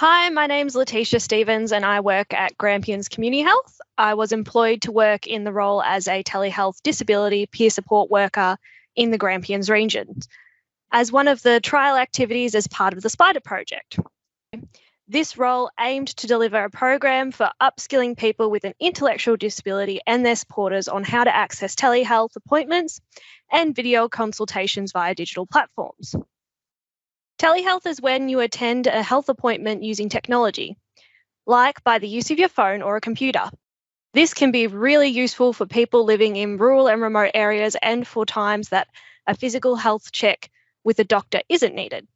Hi, my name's Letesha Stephens and I work at Grampians Community Health. I was employed to work in the role as a telehealth disability peer support worker in the Grampians region as one of the trial activities as part of the SPIDAH project. This role aimed to deliver a program for upskilling people with an intellectual disability and their supporters on how to access telehealth appointments and video consultations via digital platforms. Telehealth is when you attend a health appointment using technology, like by the use of your phone or a computer. This can be really useful for people living in rural and remote areas and for times that a physical health check with a doctor isn't needed.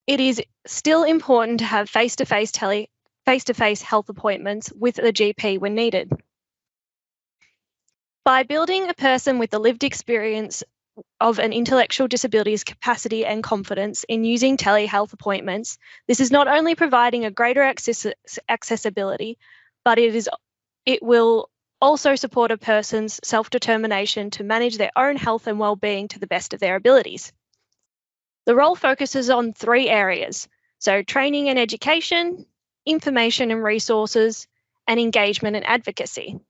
It is still important to have face-to-face health appointments with a GP when needed. By building a person with a lived experience of an intellectual disability's capacity and confidence in using telehealth appointments, this is not only providing a greater accessibility, but it will also support a person's self-determination to manage their own health and well-being to the best of their abilities. The role focuses on 3 areas, so training and education, information and resources, and engagement and advocacy.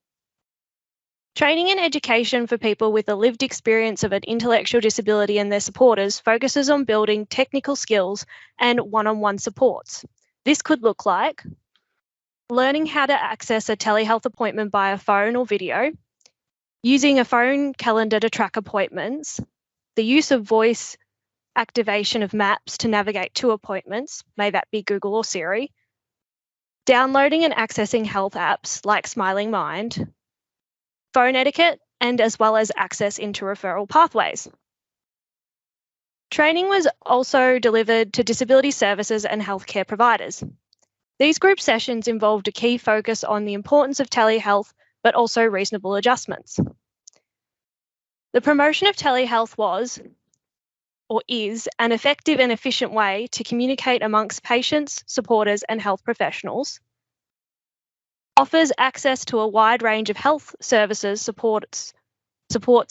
Training and education for people with a lived experience of an intellectual disability and their supporters focuses on building technical skills and one-on-one supports. This could look like learning how to access a telehealth appointment by a phone or video, using a phone calendar to track appointments, the use of voice activation of maps to navigate to appointments, may that be Google or Siri, downloading and accessing health apps like Smiling Mind, phone etiquette, and as well as access into referral pathways. Training was also delivered to disability services and healthcare providers. These group sessions involved a key focus on the importance of telehealth, but also reasonable adjustments. The promotion of telehealth was, or is, an effective and efficient way to communicate amongst patients, supporters, and health professionals, offers access to a wide range of health services, supports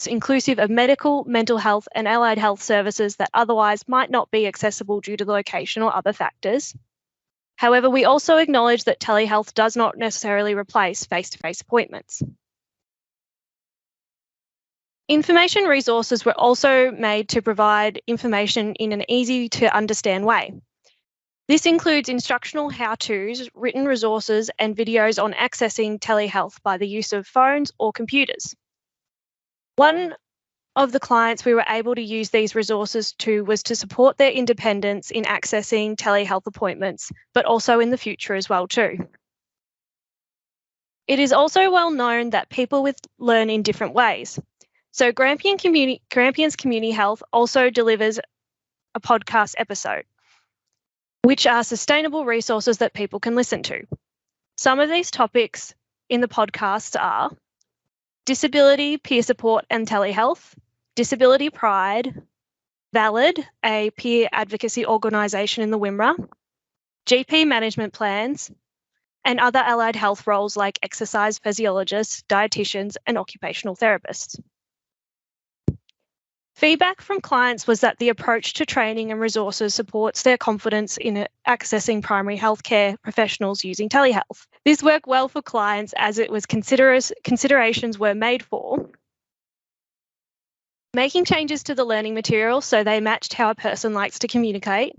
inclusive of medical, mental health, and allied health services that otherwise might not be accessible due to location or other factors. However, we also acknowledge that telehealth does not necessarily replace face-to-face appointments. Information resources were also made to provide information in an easy-to-understand way. This includes instructional how-tos, written resources, and videos on accessing telehealth by the use of phones or computers. One of the clients we were able to use these resources to was to support their independence in accessing telehealth appointments, but also in the future as well too. It is also well known that people learn in different ways. So Grampians Community Health also delivers a podcast episode, which are sustainable resources that people can listen to. Some of these topics in the podcasts are disability, peer support and telehealth, disability pride, Valid, a peer advocacy organisation in the Wimmera, GP management plans, and other allied health roles like exercise physiologists, dietitians, and occupational therapists. Feedback from clients was that the approach to training and resources supports their confidence in accessing primary healthcare professionals using telehealth. This worked well for clients as it was considerations were made for making changes to the learning material so they matched how a person likes to communicate,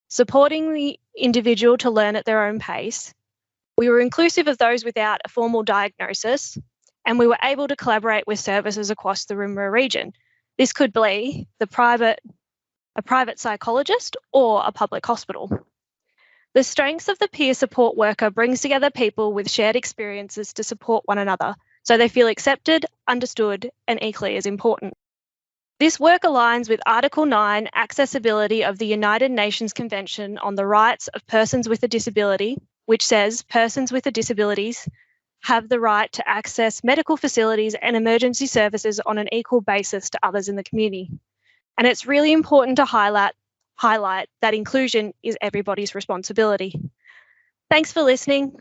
supporting the individual to learn at their own pace. We were inclusive of those without a formal diagnosis, and we were able to collaborate with services across the Wimmera region. This could be a private psychologist or a public hospital. The strengths of the peer support worker brings together people with shared experiences to support one another so they feel accepted, understood, and equally as important. This work aligns with Article 9, Accessibility of the United Nations Convention on the Rights of Persons with a Disability, which says persons with disabilities have the right to access medical facilities and emergency services on an equal basis to others in the community. And it's really important to highlight that inclusion is everybody's responsibility. Thanks for listening.